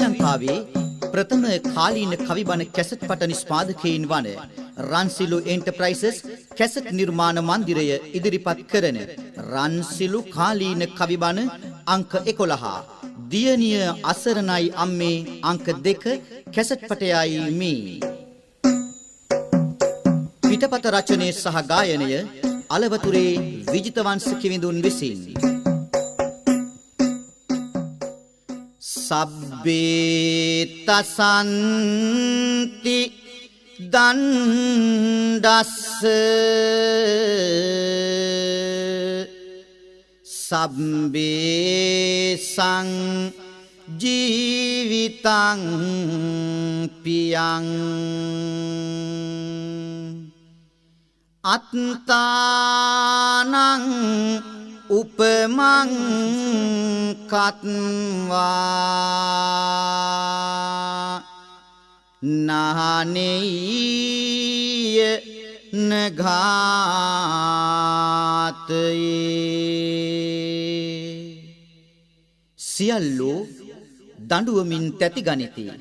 ලංකාවේ ප්‍රථම කාලීන කවිබන කැසට් පට නිෂ්පාදකයින් වන රන්සිලු එන්ටර්ප්‍රයිසස් කැසට් නිර්මාණ මන්දිරය ඉදිරිපත් කරන රන්සිලු කාලීන කවිබන අංක 11 දියණිය අසරණයි අම්මේ අංක 2 කැසට් පටයයි මේ පිටපත රචනය සහ ගායනය අලවතුරේ විජිතවංශ කිවිඳුන් විසින් සබ්බේ තසන්ති දණ්ඩස්ස සබ්බේ සං ජීවිතං පියං අත්තානං උපමං කත්වා නහනෙය්‍ය නඝාතයේ සියල්ලෝ දඬුවමින් තැති ගනිති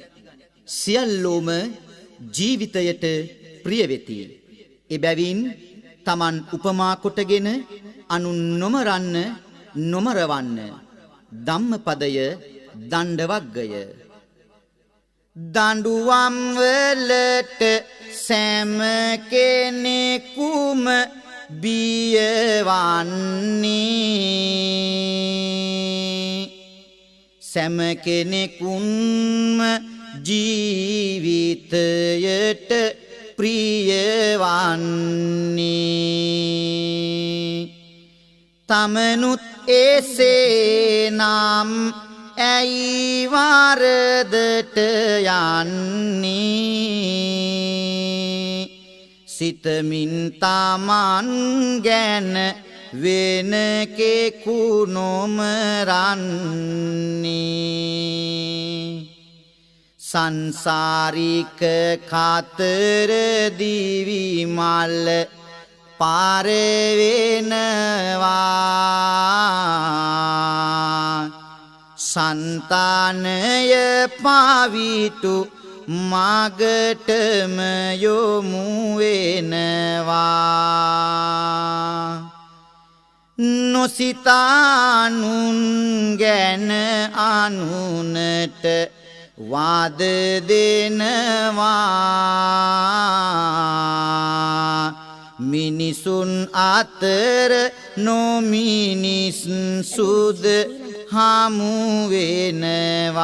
සියල්ලෝම ජීවිතයට ප්‍රිය වෙති එබැවින් තමන් උපමා කොටගෙන අනුන් නොමරන්න නොමරවන්න ධම්මපදය දණ්ඩවග්ගය දඬුවම් වලට සෑම කෙනෙකුම බියවන්නේ සෑම කෙනෙකුම ජීවිතයට ප්‍රියවන්නේ තමනුත් එසේනම් ඇයි වරදට යන්නේ සිතමින් තමන් ගැන වෙන කෙකු නොමරන්නේ සංසාරික කතර දිවි මල් පාර වෙනවා සංතානය පාවිතු මගටම යොමු වෙනවා නොසිතානුන් ගැන අනුනට වාද දෙනවා මිනිසුන් අතර නොමිනිස් සුද හමු වෙනවා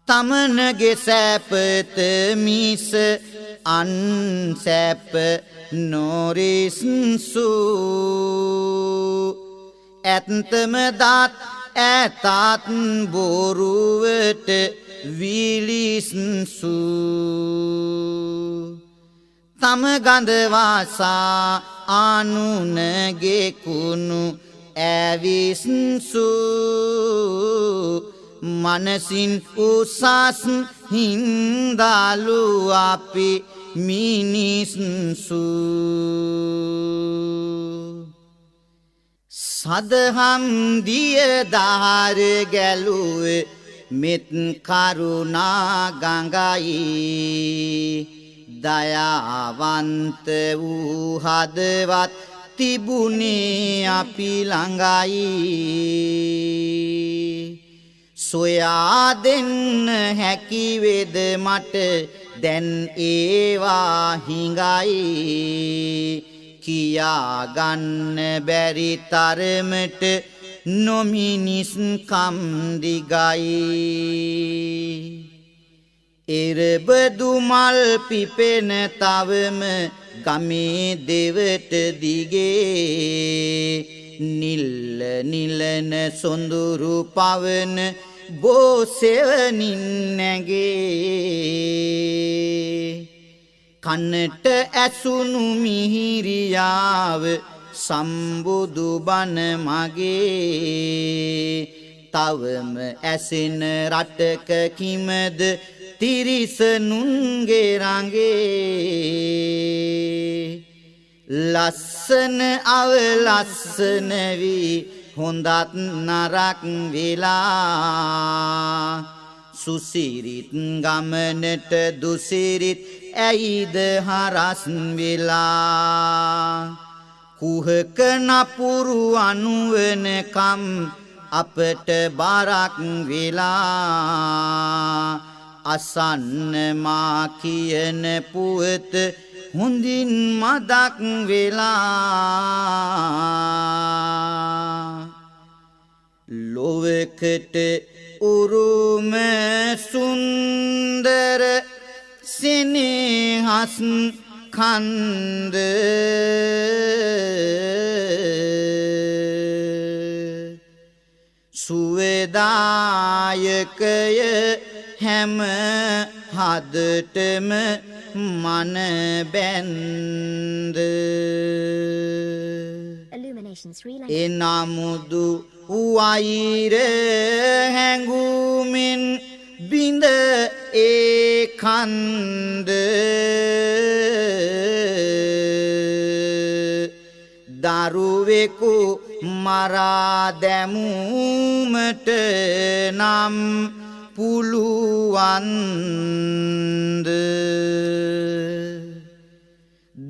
තමනගේ සැපත මිස අන් සැප නොරිස්සු ඇත්තම දත් ඇතත් බොරුවට විලිස්සු තම ගඳ වාසා අනුනගේ කුණු ඇවිස්සු මනසින් උසස් හින්දාලු අපි මිනිස්සු සදහම් දිය දහර ගැලුවේ මෙත් කරුණා ගඟයි දයාවන්ත වූ හදවත් තිබුණේ අපි ළඟයි සොයා දෙන්න හැකි වේද මට දැන් ඒවා හිඟයි කියා ගන්න බැරි තරමට නොමිනිස් කම් දිගයි එරබදු මල් පිපෙන තවම ගමේ දෙවට දිගේ නිල්ල නිලන සොඳුරු පවන බෝසෙවනින් නැගේ කන්නට ඇසුණු මිහිරියාව සම්බුදු බණ මගේ තවම ඇසෙන රටක කිමද තිරිසනුන්ගේ රඟේ ලස්සන අවලස්සන වී හොඳත් නරක් වෙලා සුසිරිත් ගමනට දුසිරිත් ඇයිද හරස් වෙලා කුහක නපුරු අනුවනකම් අපට බරක් වෙලා අසන්න මා කියන පුවත හොඳින් මදක් වෙලා ලොවකට උරුම සුන්දර සෙනෙහස් කන්ද සුවදායකය හැම හදටම මන බැන්ද එනමුදු වෛර හැඟුමින් බිඳ ඒ කන්ද දරුවෙකු මරා දැමුමට නම් පුළුවන්ද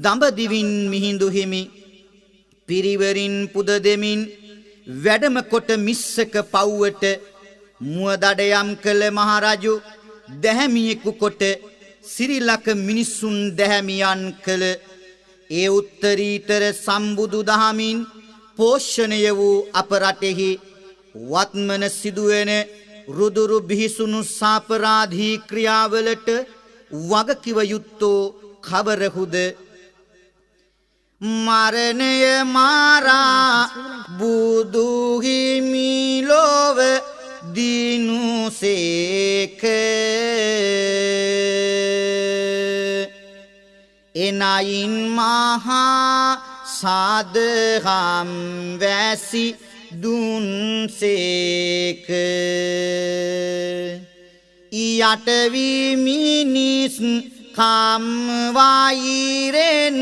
දඹදිවින් මිහිඳු හිමි පිරිවරින් පුද දෙමින් වැඩම කොට මිස්සක පව්වට මුවදඩයම් කළ මහරජු දැහැමියෙකු කොට සිරිලක මිනිසුන් දැහැමියන් කළ ඒ උත්තරීතර සම්බුදු දහමින් පෝෂණය වූ අප රටෙහි වත්මන සිදුවෙන රුදුරු බිහිසුණු සාපරාධී ක්‍රියාවලට වගකිව යුත්තෝ කවරහුද මරණය මාරා බුදුහිමි ලොව දිනුසේක එනයින් මහා සාදහම් වැසි දුන්සේක යටවී මිනිස් කම් වෛරෙන්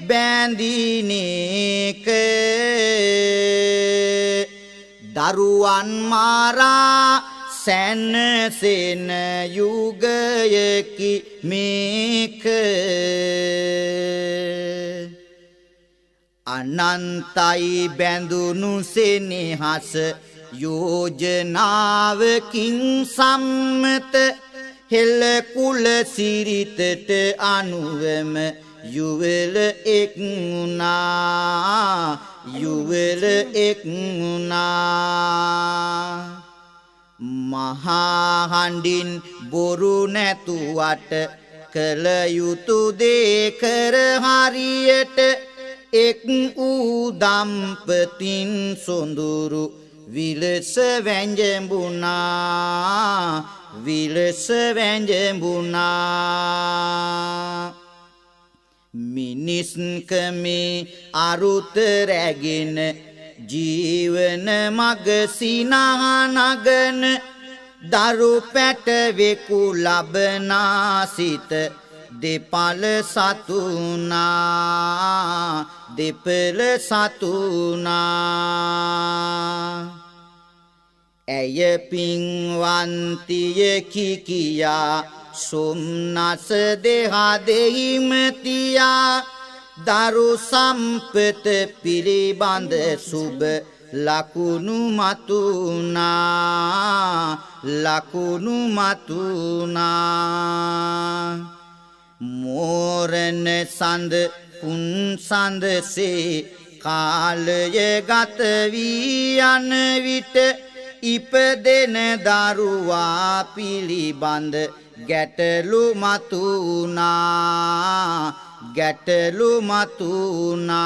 බැඳිනේක දරුවන් මාරා සැනසෙන යුගයකි මේක අනන්තයි බැඳුණු සෙනෙහස යෝජනාවකින් සම්මත හෙළ කුල සිරිතට අනුවම යුවල එක් වුණා යුවල එක් වුණා මහා හඬින් බොරු නැතුවට කළ යුතු දේ කර හරියට එක් වූ දම්පතින් සොඳුරු විලස වැංජඹුණා විලස වැංජඹුණා මිනිස්කමේ අරුත රැගෙන ජීවන මග සිනහනගන දරු පැටවෙකු ලබනා සිත දෙපල සතුනා දෙපල සතුනා ඇය පින්වන්තියකි කියා සොම්නස දෙහදෙහිම තියා දරු සම්පත පිළිබඳ සුබ ලකුණු මතුනා ලකුණු මතුනා මෝරණ සඳ කුන් සඳසේ කාලය ගත වී යන විට ඉපදෙන දරුවා පිළිබඳ ගැටලු මතුනා ගැටලු මතුනා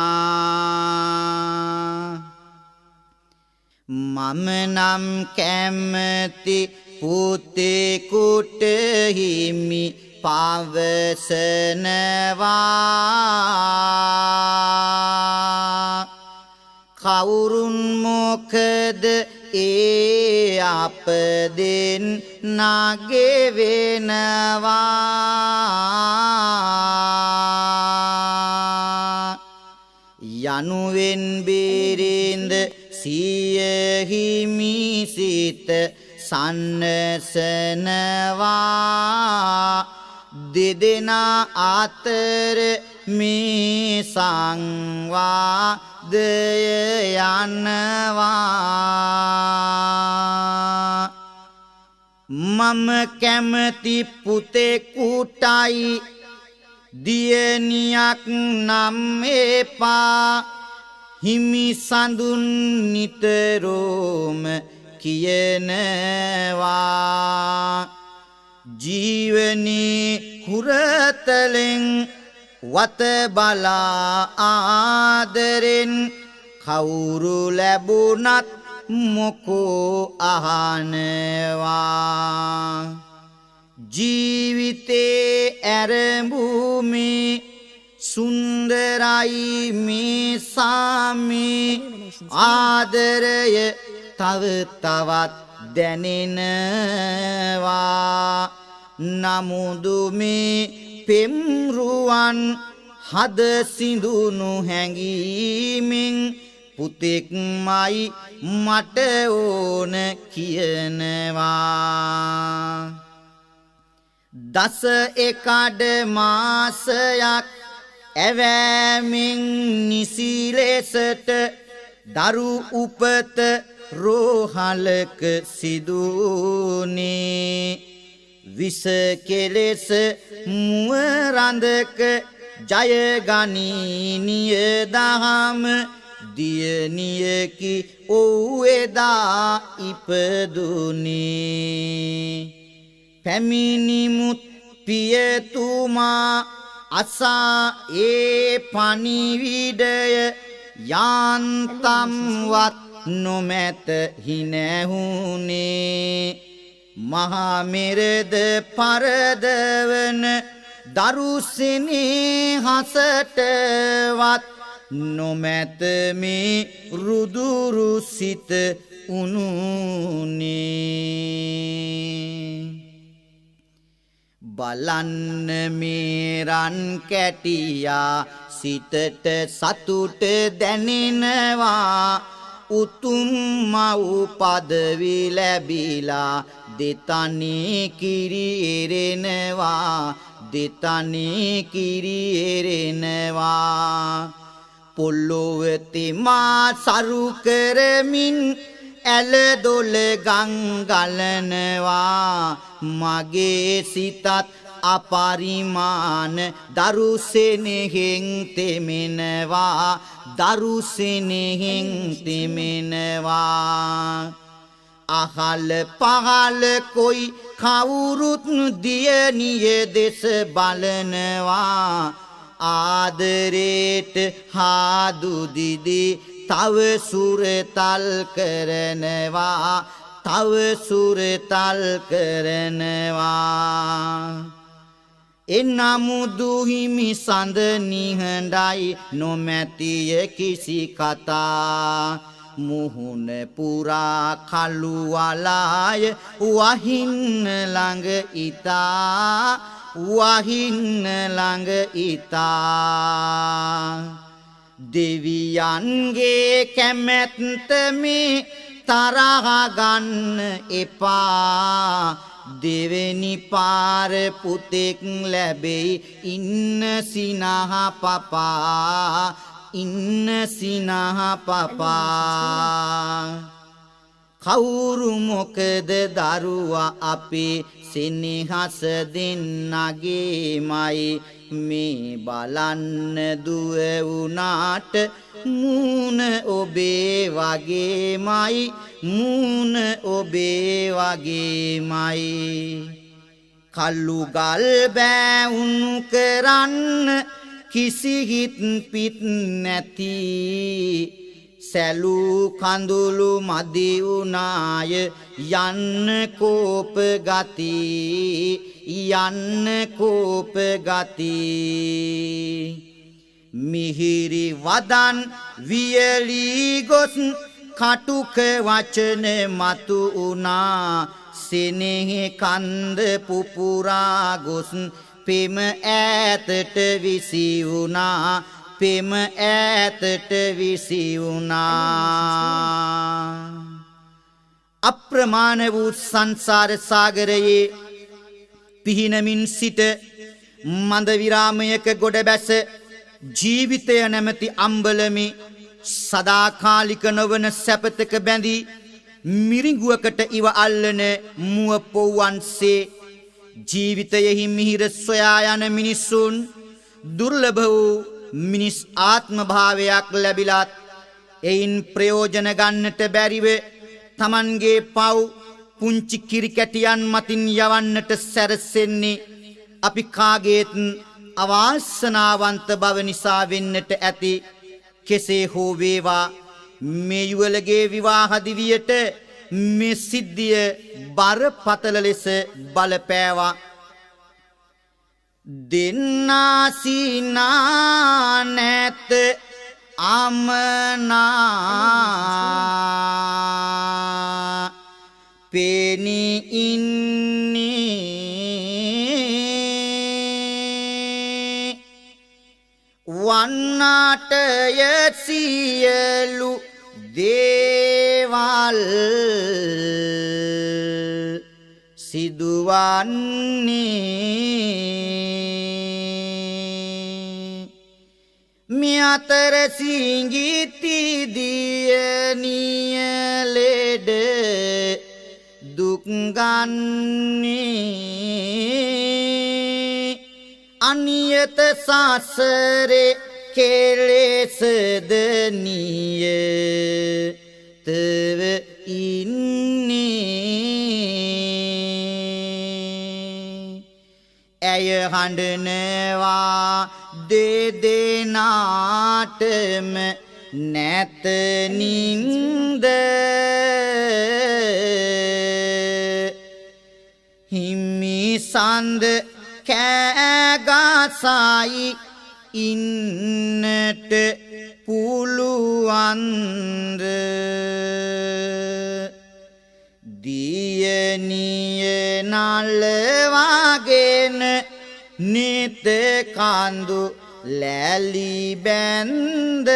මම නම් කැමති පුතෙකුට හිමි පවසනවා කවුරුන් මොකද ඒ අප දෙන්නගේ වෙනවා යනුවෙන් බිරිඳ සියහිමි සිත සන්නසනවා දෙදෙනා අතර මේ සංවාදය යනවා මම කැමති පුතෙකුටයි දියණියක් නම් එපා හිමි සඳුන් නිතරම කියනවා ජීවනී හුරතලෙන් වත බලා ආදරෙන් කවුරු ලැබුණත් මොකෝ අහනවා ජීවිතේ ඇරඹුමේ සුන්දරයි මේ සාමේ ආදරය තව තවත් දැනෙනවා නමුදු මේ පෙම්රුවන් හද සිඳුණු හැඟීමෙන් පුතෙක්මයි මට ඕන කියනවා දස එකඩ මාසයක් ඇවෑමෙන් නිසි ලෙසට දරු උපත රෝහලක සිදුනේ විස කෙලෙස මුව රඳක ජයගනීනිය දහම දියණියකි ඔව් එදා ඉපදුනේ පැමිණිමුත් පියතුමා අසා ඒ පණිවිඩය යාන්තම්වත් නොමැත හිනැහුනේ මහා මෙරද පරදවන දරුසිනේ හසටවත් නොමැත මේ රුදුරු සිත උනුනේ බලන්න මේ රන් කැටියා සිතට සතුට දැනෙනවා උතුම් මව් පදවි ලැබිලා දෙතනේ කිරි එරෙනවා දෙතනේ කිරි එරෙනවා පොළොව තෙමා සරු කරමින් ඇල දොල ගංගලනවා මගේ සිතත් අපරිමාන දරුසෙනෙහෙන් තෙමෙනවා දරුසෙනෙහෙන් තෙමෙනවා අහල පහල කොයි කවුරුත් දියණිය දෙස බලනවා ආදරේට හාදු දිදී තව සුරතල් කරනවා තව සුරතල් කරනවා එනමුදු හිමි සඳ නිහඬයි නොමැතිය කිසි කතා මුහුණ පුරා කළු වලාය වහින්න ළඟ ඉතා වහින්න ළඟ ඉතා දෙවියන්ගේ කැමැත්ත මේ තරහ ගන්න එපා දෙවෙනි පාර පුතෙක් ලැබෙයි ඉන්න සිනහ පපා ඉන්න සිනහ පපා කවුරු මොකද දරුවා අපේ සෙනෙහස දෙන්නගේමයි මේ බලන්න දුව වුණාට මූණ ඔබේ වගේමයි මූණ ඔබේ වගේමයි කළු ගල් බෑවුණු කරන්න කිසි හිත් පිට නැති සැලූ කඳුළු මදි වුණාය යන්න කෝප ගති යන්න කෝප ගති මිහිරි වදන් වියලී ගොස් කටුක වචන මතු වුණා සෙනෙහ කන්ද පුපුරා ගොස් පෙම ඈතට විසි වුණා පෙම ඈතට විසි වුණා. අප්‍රමාණ වූ සංසාර සාගරයේ පිහිනමින් සිට මන්ද විරාමයක ගොඩ බැස ජීවිතය නැමැති අම්බලමේ සදාකාලික නොවන සැපතක බැඳී මිරිඟුවකට ඉව අල්ලන මුව පොව්වන්සේ ජීවිතයෙහි මිහිර සොයා යන මිනිසුන් දුර්ලභ වූ මිනිස් ආත්ම භාවයක් ලැබිලත් එයින් ප්‍රයෝජන ගන්නට බැරිව තමන්ගේ පව් පුංචි කිරිකැටියන් මතින් යවන්නට සැරසෙන්නේ අපි කාගේත් අවාසනාවන්ත බව නිසා වෙන්නට ඇති. කෙසේ හෝ වේවා මේ යුවලගේ විවාහ දිවියට මේ සිද්ධිය බරපතල ලෙස බලපෑවා. දෙන්නා සීනා නැත අමනා පෙනි ඉන්නේ වන්නාටය සියලු දේවල් සිදුවන්නේ මේ අතර සිඟිති දියණිය ලෙඩ දුක් ගන්නේ අනියත සසරේ කෙලෙසද නියතව ඉන්නේ. ඇය හඬනවා දෙදෙනාටම නැත නින්ද හිමි සඳ කෑගසයි ඉන්නට පුළුවන්ද දියණිය නලවාගෙන නිත කඳු ලැලි බැන්ද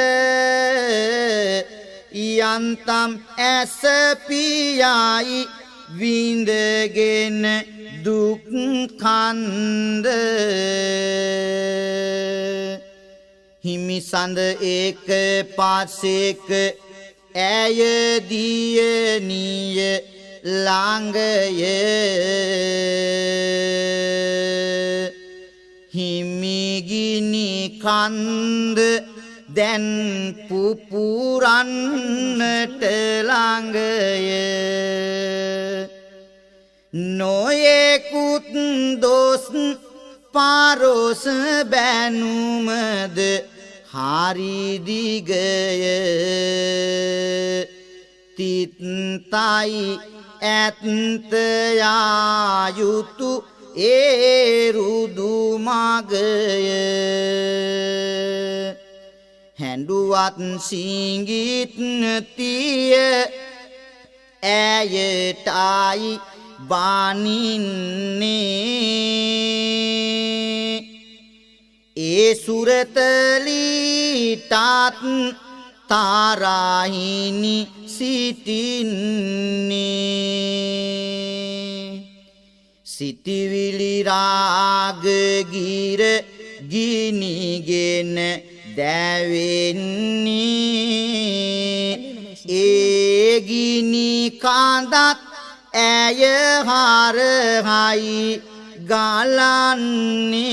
යන්තම් ඇස පියයි විඳගෙන දුක් කන්ද හිමි සඳ ඒක පාසෙක ඇය දියණිය ළඟය හිමි ගිනි කන්ද දැන් පුපුරන්නට ළඟය නොයෙකුත් දොස් පාරොස් බැනුමද හරි දිගය තිත්තයි ඇත්තයා යුතු ඒ රුදු මගය හැඬුවත් සිඟිත් තිය ඇයටයි බානින්නේ ඒ සුරතලීටත් තාරාහිනි සිටින්නේ සිටිවිලි රාග ගිර ගිනිගෙන දැවෙන්නේ ඒ ගිනි කඳත් ඇය හරහයි ගලන්නේ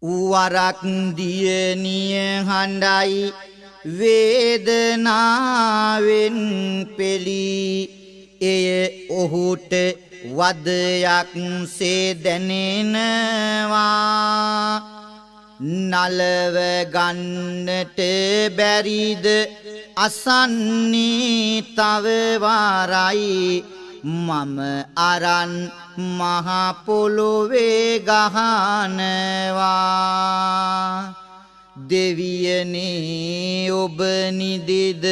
වරක් දියණිය හඬයි වේදනාවෙන් පෙළී එය ඔහුට වදයක් සේ දැනෙනවා නලව ගන්නට බැරිද අසන්නේ තව වාරයි මම අරන් මහ පොළොවේ ගහනවා දෙවියනේ ඔබ නිදිද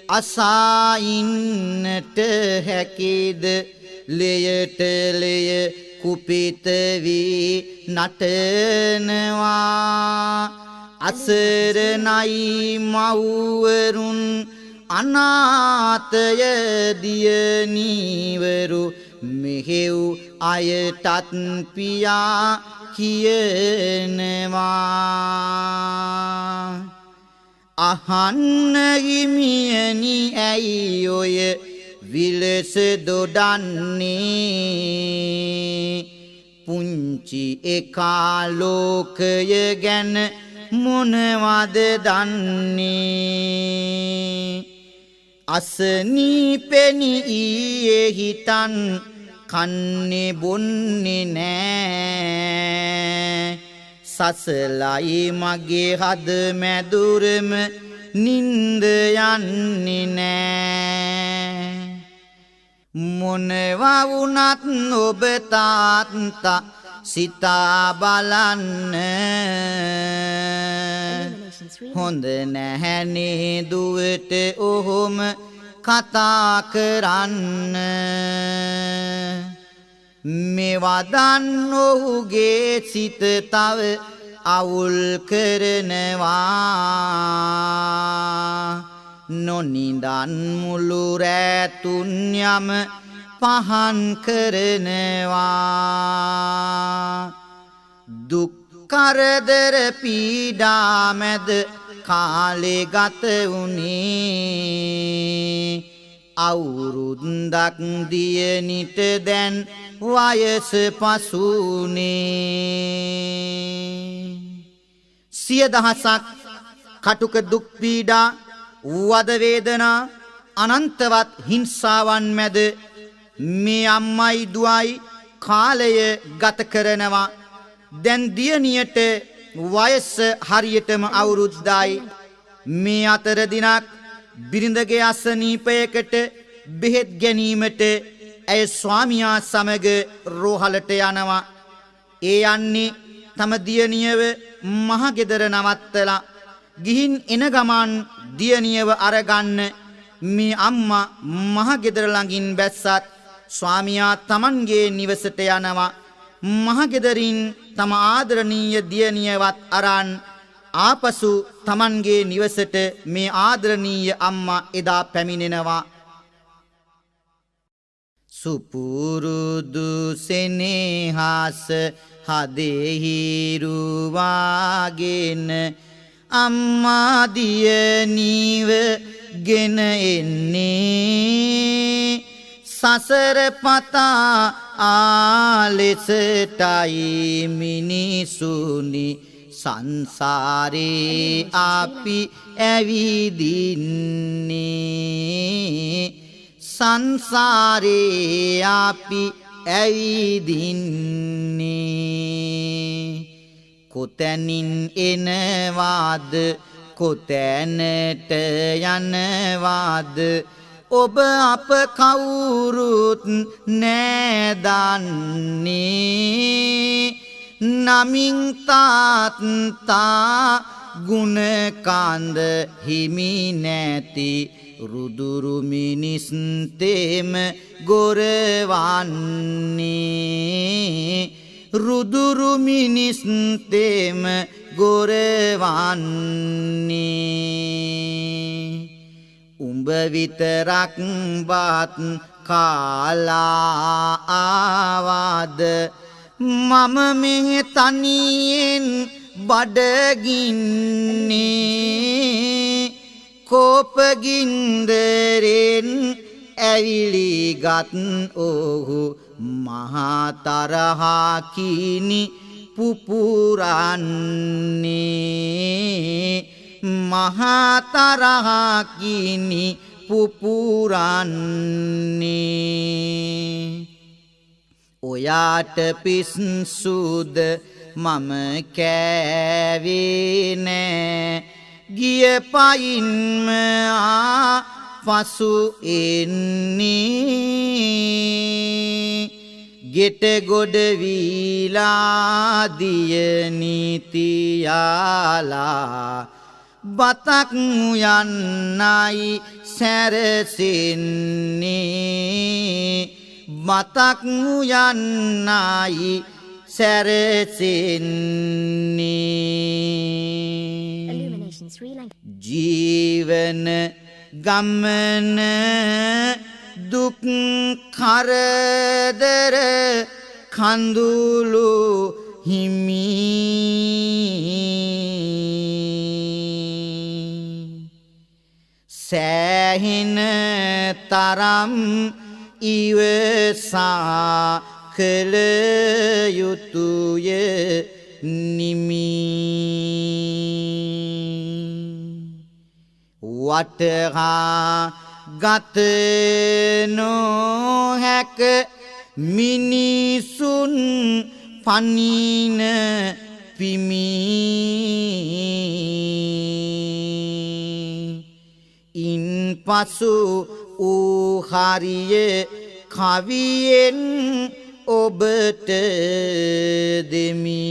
අසයින්නට හැකිද ලෙයට ලෙය කුපිත වී නටනවා අසරණයි මව්වරුන් අනාථය දියණිවරු මෙහෙව් අයටත් පියා කියනවා අහන්න හිමියනි ඇයි ඔය විලස දොඩන්නේ පුංචි එකා ලෝකය ගැන මොනවද දන්නේ අසනීපෙනි ඊයේ හිතන් කන්නේ බොන්නේ නෑ සසලයි මගේ හද මැදුරම නින්ද යන්නේ නෑ මොනවා වුණත් ඔබ තාත්තා සිතා බලන්න හොඳ නැහැනේ දුවට ඔහොම කතා කරන්න මේවා දන්න ඔහුගේ සිත තව අවුල් කරනවා නොනිදන් මුළු රැතුන් යම පහන් කරනවා දුක් කරදර පීඩා මැද කාලේ ගත වුණේ අවුරුද්දක් දියණිට දැන් වයස පසුනේ සිය දහසක් කටුක දුක් පීඩා වද වේදනා අනන්තවත් හිංසාවන් මැද මේ අම්මයි දුවයි කාලය ගත කරනවා දැන් දියණියට වයස හරියටම අවුරුද්දයි මේ අතර දිනක් බිරිඳගේ අසනීපයකට බෙහෙත් ගැනීමට ඇය ස්වාමියා සමග රෝහලට යනවා ඒ යන්නේ තම දියණියව මහගෙදර නවත්තලා ගිහින් එන ගමන් දියණියව අරගන්න මේ අම්මා මහගෙදර ළඟින් බැස්සත් ස්වාමියා තමන්ගේ නිවසට යනවා මහගෙදරින් තම ආදරණීය දියණියවත් අරන් ආපසු තමන්ගේ නිවසට මේ ආදරණීය අම්මා එදා පැමිණෙනවා සුපුරුදු සෙනෙහස හදෙහිරුවාගෙන අම්මා දියණිව ගෙන එන්නේ සසර පතා ආලෙසටයි මිනිසුනි සංසාරේ අපි ඇවිදින්නේ සංසාරේ අපි ඇවිදින්නේ කොතැනින් එනවාද කොතැනට යනවාද ඔබ අප කවුරුත් නෑදන්නේ නමින් තාත්තා ගුණකාන්ද හිමි නැති රුදුරු මිනිස් තෙම ගොරවන්නේ රුදුරු මිනිස් තෙම ගොරවන්නේ උඹ විතරක් බත් කාලා ආවාද මම මෙහෙ තනියෙන් බඩගින්නේ කෝපගින්දරෙන් ඇවිලිගත් ඔහු මහා තරහා කිනි පුපුරන්නේ මහා තරහා කිනි පුපුරන්නේ ඔයාට පිස්සුද මම කෑවේ නෑ ගිය පයින්ම පසු එන්නේ ගෙට ගොඩ වීලා දියණි තියාලා බතක් යන්නයි සැරසෙන්නේ මතක් යන්නයි සැරසෙන්නේ ජීවන ගමන දුක් කරදර කඳුළු හිමි සෑහෙන තරම් ඉවසා කළ යුතුය නිමි වටහා ගත නොහැක මිනිසුන් පනින පිමි ඉන්පසු ඌ හරිය කවියෙන් ඔබට දෙමි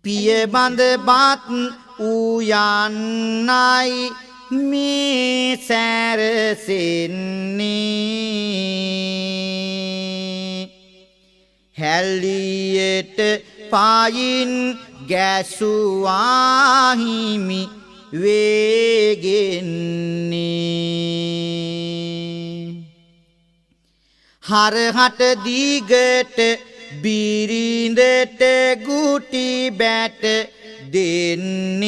පියබඳ බත් ඌ යන්නයි මේ සැරසෙන්නේ හැල්ලියට පායින් ගැසුවා හිමි වේගෙන්නේ හරහට දීගට බිරිඳට ගුටි බැට දෙන්නේ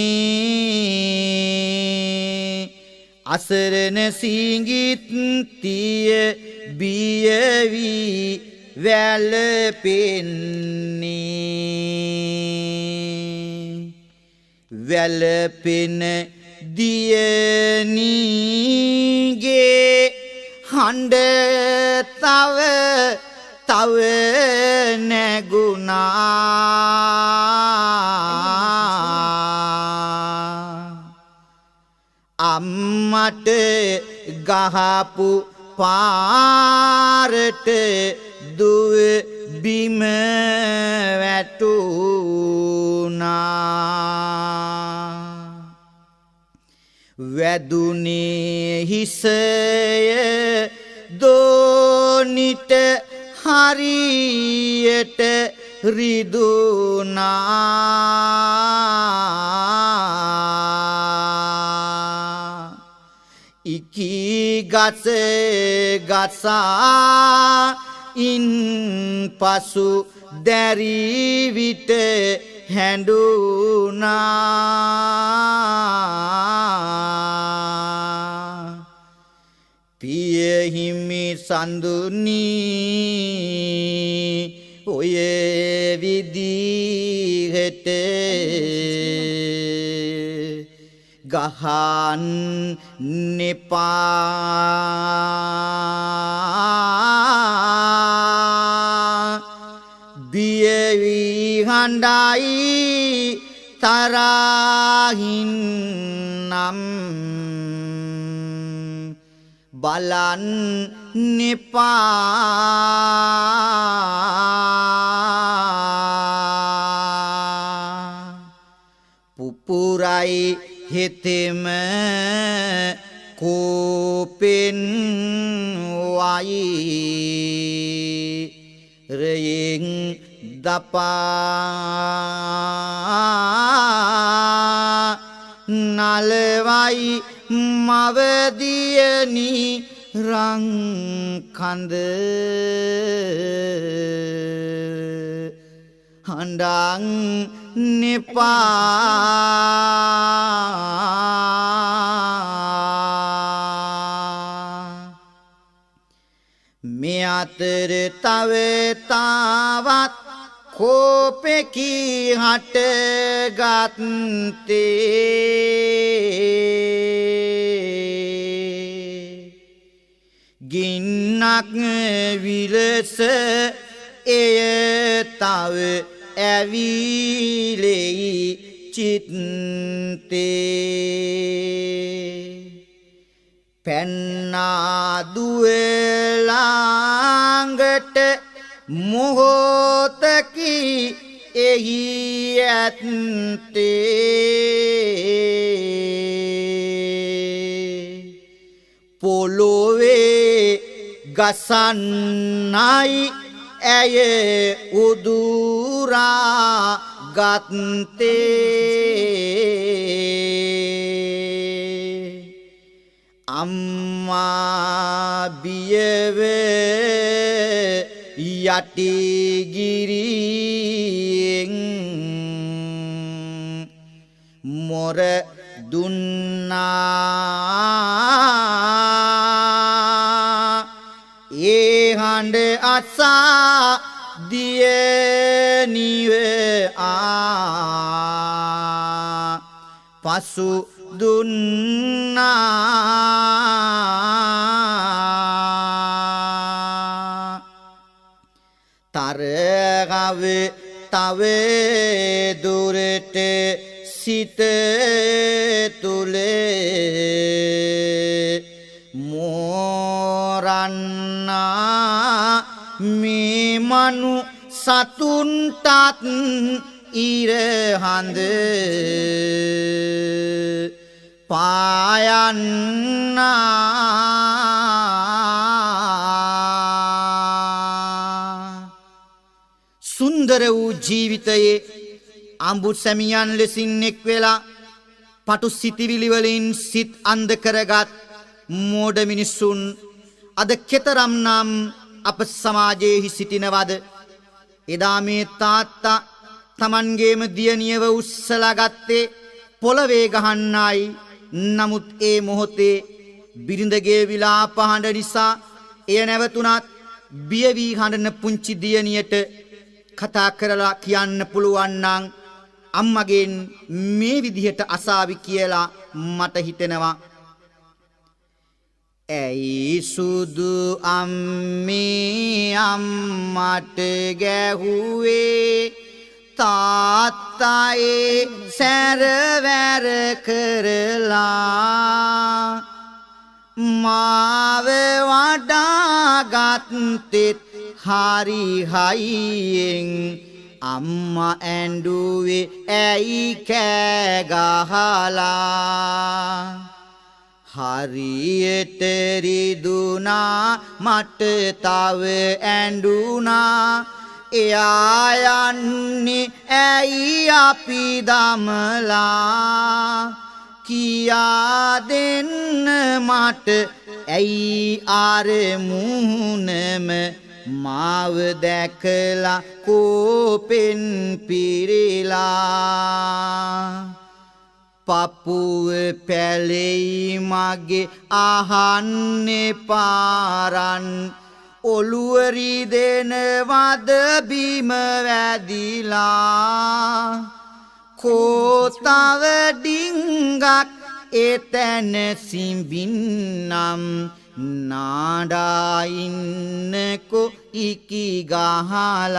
අසරණ සිඟිත් තිය බියවි වැළපෙන්නේ වැළපෙන දියණිගේ හඬ තව නැගුණා අම්මට ගහපු පාරට දුව බිම වැටුණා වැදුනේ හිසය දෝනිට හරියට රිදුනා ඉකී ගස ගසා ඉන් පසු දැරිවිට හැඬුණා පියහිමි සඳුනි ඔය විදිහට ගහන්න එපා බියවි හඬයි තරහින් නම් බලන්න එපා පුපුරයි හෙතෙම කෝපෙන් වයි රයෙන් දපා නලවයි මවදියනි රංකඳ හඬන් නෙපා මේ අතර තව තවත් කෝපෙකි හටගත්තේ ගින්නක් විලස එය තව ඇවිලෙයි චිත්තේ පැන්නා දුවලාඟට මොහොතකි එහි ඇත්තේ පොළොවේ ගසන්නයි ඇය උදුරා ගත්තේ අම්මා බියව යටිගිරියෙන් මොර දුන්නා ඒ හඬ අසා දියනිව පසු දුන්නා තරගව තව දුරට සිත තුල මෝරන්නා මේ මනු සතුන්ටත් ඉරහඳ පායන්නා සුන්දර වූ ජීවිතයේ අඹු සැමියන් ලෙසින් එක් වෙලා පටු සිතිවිලි වලින් සිත් අන්ධ කරගත් මෝඩ මිනිසුන් අද කෙතරම් නම් අප සමාජයේ සිටිනවද එදා මේ තාත්තා තමන්ගේම දියණියව උස්සලා ගත්තේ පොළවේ ගහන්නයි නමුත් ඒ මොහොතේ බිරිඳගේ විලාප හඬ නිසා එය නැවතුණත් බිය වී හඬන පුංචි දියණියට කතා කරලා කියන්න පුළුවන් නම් අම්මගෙන් මේ විදිහට අසාවි කියලා මට හිතෙනවා ඇයි සුදු අම්මේ අම්මට ගැහුවේ තාත්තායේ සැරවැර කරලා මාව වඩාගත්තෙත් හරි හයියෙන් අම්මා ඇඬුවේ ඇයි කෑ ගහලා හරියට රිදුනා මට තව ඇඬුනා එයා යන්නේ ඇයි අපි දමලා කියා දෙන්න මට ඇයි ආර මුහුණම මාව දැකලා කෝපෙන් පිරෙලා පපුව පැලෙයි මගේ අහන්නේ පාරන් ඔළුව රිදෙනවද බිම වැදිලා කෝතව ඩිංගක් එතැන සිඹින්නම් නාඩා ඉන්නකො ඉකි ගහලා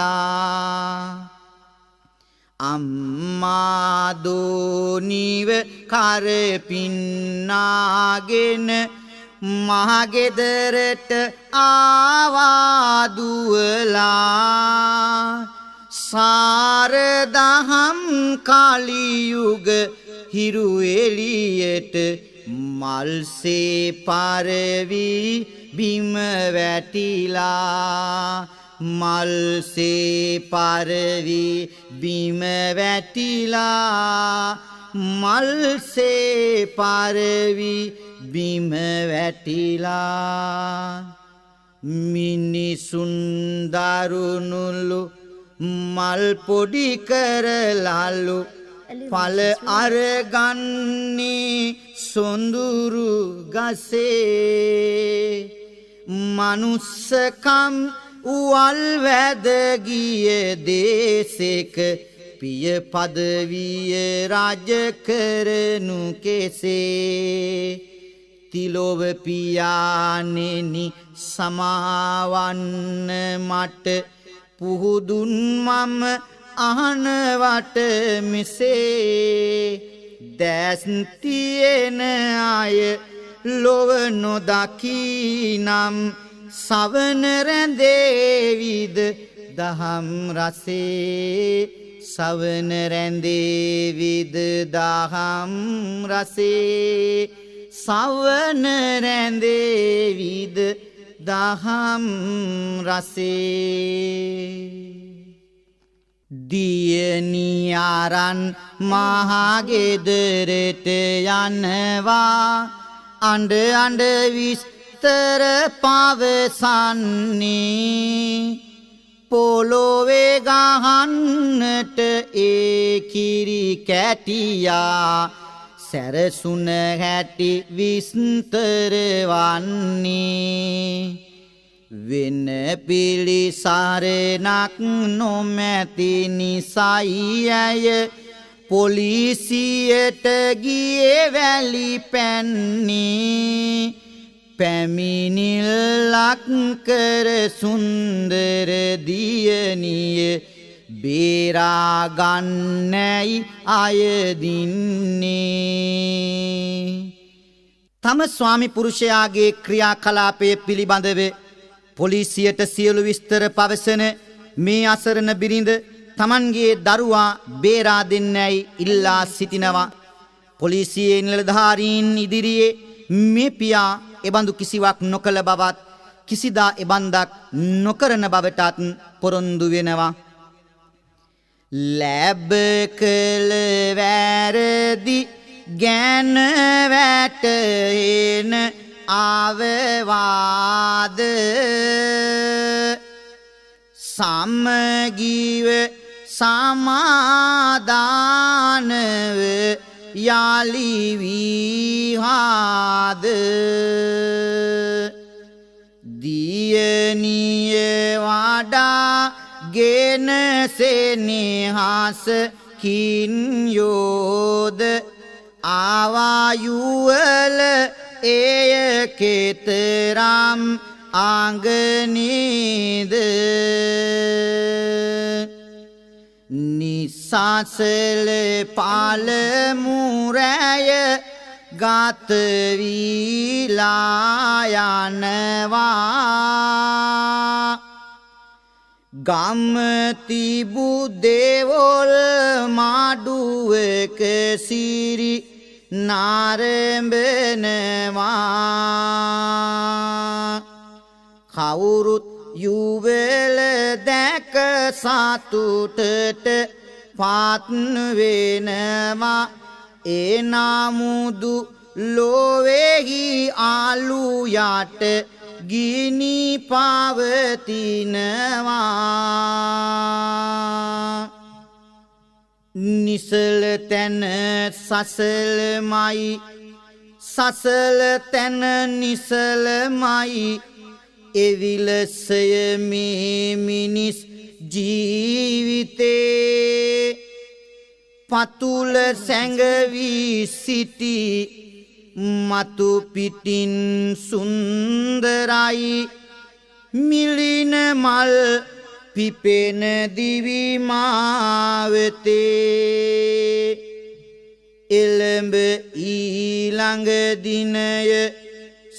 අම්මා දෝනිව කරපින්නාගෙන මහගෙදරට ආවා දුවලා සාරදහම් කලියුග හිරු එළියට මල්සේ පරවි බිම වැටිලා මල්සේ පරවි බිම වැටිලා මල්සේ පරවි බිම වැටිලා මිනිසුන් දරුණුලු මල් පොඩි කරලාලු පල අරගන්නේ සොඳුරු ගසේ මනුස්සකම් උවල් වැද ගිය දේශෙක පිය පදවිය රජ කරනු කෙසේ තිලොව පියාණෙනි සමාවන්න මට පුහුදුන් මම අහනවට මෙසේ දැස් තියෙන අය ලොව නොදකිනම් සවන රැඳේවිද දහම් රසේ සවන රැඳේවිද දහම් රසේ සවන රැඳේවිද දහම් රසේ දියනියාරන් මහගෙදරට යනවා අඬ අඬ විස්තර පවසන්නේ පොළොවේ ගහන්නට ඒ කිරි කැටියා සැරසුන හැටි විස්තර වන්නේ වෙන පිළිසරණක් නොමැති නිසයි ඇය පොලිසියට ගියේ වැලි පැන්නේ පැමිණිල්ලක් කර සුන්දර දියණිය බේරා ගන්නයි අයදින්නේ තම ස්වාමි පුරුෂයාගේ ක්‍රියාකලාපය පිළිබඳව පොලිසියට සියලු විස්තර පවසන මේ අසරණ බිරිඳ තමන්ගේ දරුවා බේරා දෙන්නයි ඉල්ලා සිටිනවා පොලිසියේ නිලධාරීන් ඉදිරියේ මේ පියා එබඳු කිසිවක් නොකළ බවත් කිසිදා එබන්දක් නොකරන බවටත් පොරොන්දු වෙනවා ලැබ කළ වැරදි ගැන වැටෙන අවවාද සමගිව සමාදානව යාලි විහාද දියණිය වඩා ගෙන සෙනෙහස කින් යෝද ආවායුවල එය කෙතරම් ආංගනේද නිසසල පාලමුරය ගත වීලා යනවා ගම තිබු දේවොල් මාඩුවක සිරි නාරඹනවා කවුරුත් යුවල දැක සතුටට පත් වෙනවා ඒ නමුදු ලොවේහි ආලු යට ගිනි පවතිනවා නිසල තැන සසලමයි සසල තැන නිසලමයි එවිලසය මේ මිනිස් ජීවිතේ පතුල සැඟවී සිටි මතු පිටින් සුන්දරයි මිලින මල් පිපෙන දිවි මාවතේ එළඹ ඊළඟ දිනය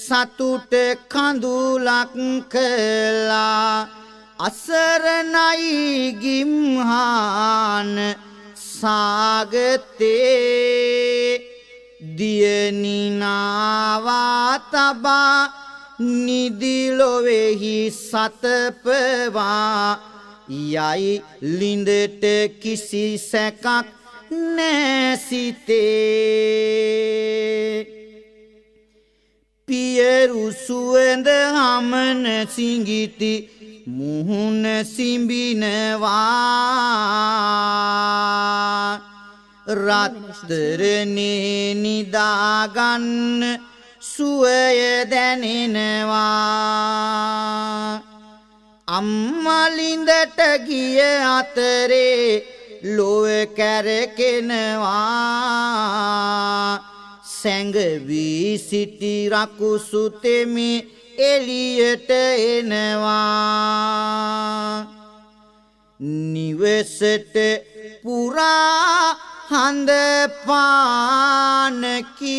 සතුට කඳුලක් කළා අසරණයි ගිම්හාන සාගතේ දියණිනාවා තබා නිදිලොවෙහි සතපවා යයි ලිඳට කිසි සැකක් නැසිතේ පියරු සුවඳ හමන සිඟිති මුහුණ සිඹිනවා රත්තරනේ නිදාගන්න සුවය දැනෙනවා අම්මලින්දට ගිය අතරේ ලොව කැරකෙනවා සැඟවී සිටි රකුසු තෙමි එළියට එනවා නිවසට පුරා හඳ පානකි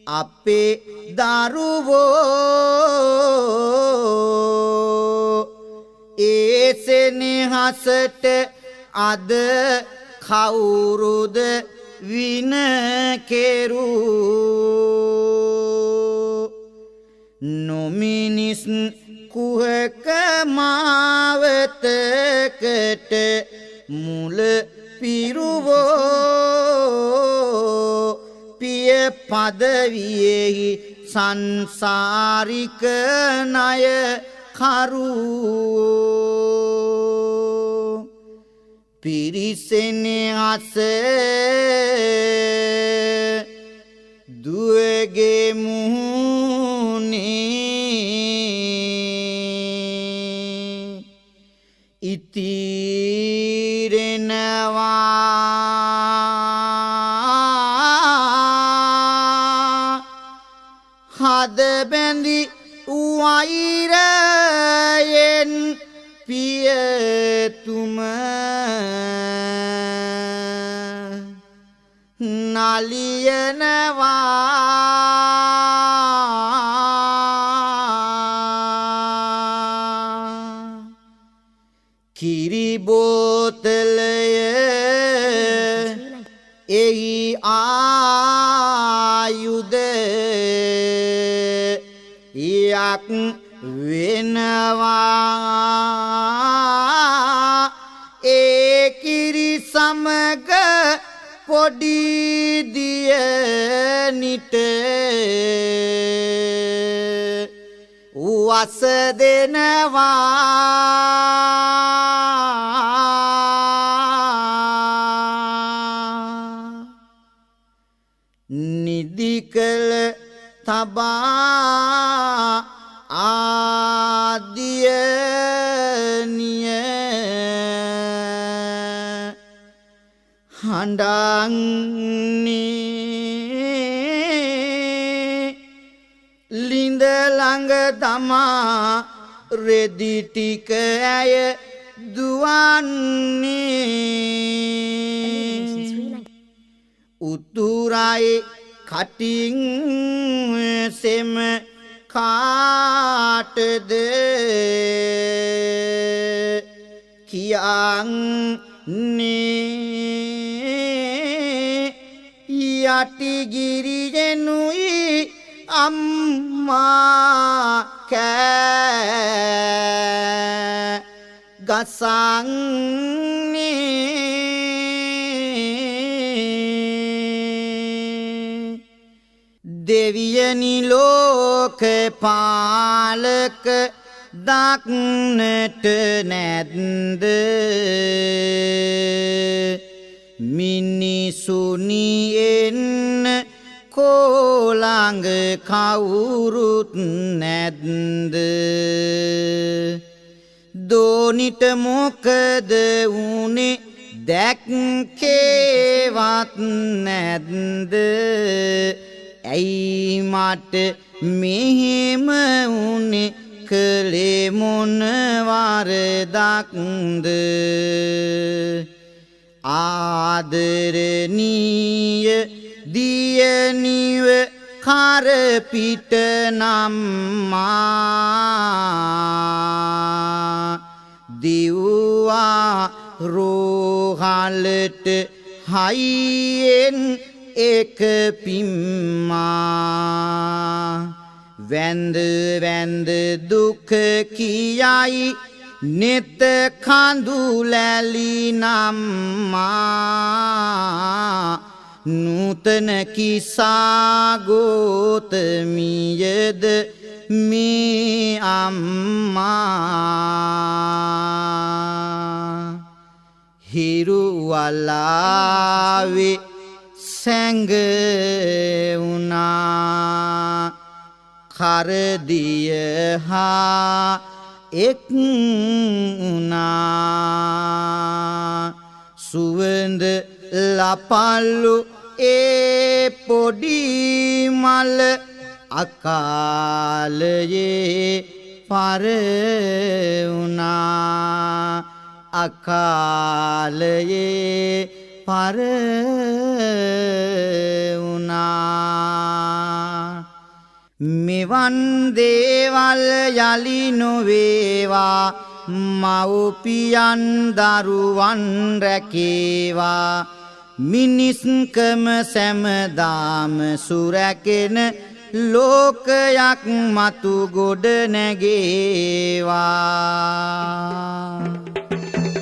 අපේ දරුවෝ ඒ සෙනෙහසට අද කවුරුද වින කෙරූ නොමිනිස් කුහක මාවතකට මුල පිරුවෝ පිය පදවියෙහි සංසාරික ණය කරුවෝ පිරිසෙනේ අස දුවගේ මුහුණේ ඉතිරෙනවා හද බැඳි වෛරයෙන් පියතුම නලියනවා කිරි බෝතලය එහි ආයුධ යක් වෙනවා ඒ කිරි සමග පොඩි දියනිට වස දෙනවා නිදි කළ තබා ආදියනිය හඬන්නේ ලිඳ ළඟ තමා රෙදි ටික ඇය දුවන්නේ උතුරයි කටින් සෙම කාටද කියන්නේ යටිගිරියෙනුයි අම්මා කෑ ගසන්නේ දෙවියනි ලෝක පාලක දක්නට නැද්ද මිනිසුනි එන්න කොළඟ කවුරුත් නැද්ද දෝනිට මොකද උනේ දැක්කේවත් නැද්ද ඇයි මට මෙහෙම උනේ කලේ මොන වරදක්ද ආදරණීය දියණිව කරපිට නම්මා දිව්වා රෝහලට හයියෙන් එක පිම්මා වැඳ වැඳ දුක කියයි නෙත කඳුලැලි නම්මා නූතන කිසා ගෝතමියද මේ අම්මා හිරුවලාවේ සැඟවුණා කරදිය හා එක් වුණා සුවඳ ලපල්ලු ඒ පොඩි මල අකාලයේ පර වුණා අකාලයේ පර වුණා මෙවන් දේවල් යලි නොවේවා මව්පියන් දරුවන් රැකේවා මිනිස්කම සැමදාම සුරැකෙන ලෝකයක් මතු ගොඩ නැගේවා.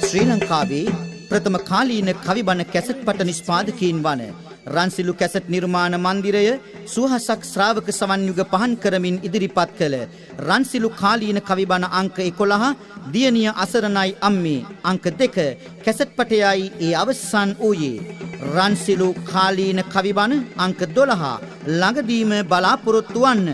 ශ්‍රී ලංකාවේ ප්‍රථම කාලීන කවිබණ කැසට් පට නිෂ්පාදකයින් වන රන්සිලු කැසට් නිර්මාණ මන්දිරය සුවහසක් ශ්‍රාවක සවන් යුග පහන් කරමින් ඉදිරිපත් කළ රන්සිලු කාලීන කවිබණ අංක 11 දියණිය අසරණයි අම්මේ අංක 2 කැසට් පටයයි ඒ අවසන් වූයේ. රන්සිලු කාලීන කවිබණ අංක 12 ළඟදීම බලාපොරොත්තු වන්න.